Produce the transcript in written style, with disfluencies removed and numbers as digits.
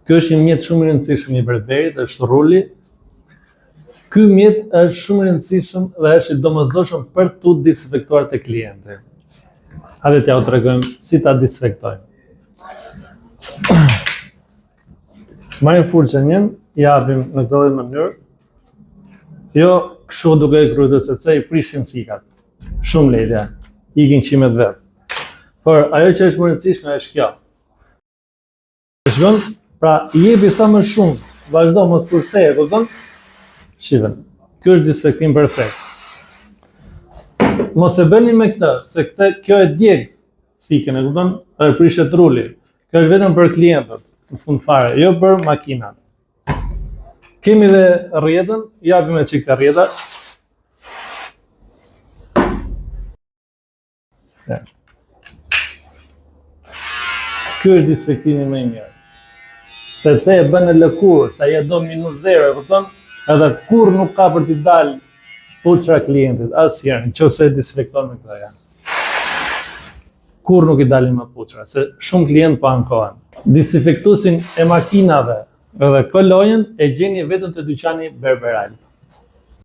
Ky është një mjet shumë i rëndësishëm i berberit, është rulli. Ky mjet është shumë i rëndësishëm dhe është i domosdoshëm për tu disinfektuar te klienti. Hajde t'ja u tregojmë si ta disinfektojmë. Marrim furçën, japim në këtë mënyrë. Jo kështu duke e kryer sepse i prishim fikat. Shumë lehtë, ikin qimet vet. Por ajo që është më e rëndësishme është kjo. Shikon, pra i jepi sa më shumë, vazhdo mos kurse, e kupton? Shifën. Ky është disinfektim perfekt. Mos e bëni me këtë, se kjo e djeg fikën, e kupton? Edhe prishet ruli. Kjo është vetëm për klientët, në fund fare, jo për makinat. Kemi dhe rrjetën, japim e çik të rrjeta. Ky është disinfektimi më i mirë. Sepse e bën në lëkurë, sa e do -0, e kupton? Edhe kur nuk ka për t'i dalë puçra klientit, asnjëherë, nëse e disinfekton me këtë. Kur nuk i dalin më puçra, se shumë klientë po ankohen. Disinfektuesin e makinave edhe kolonjën e gjeni vetëm te dyqani Berberal.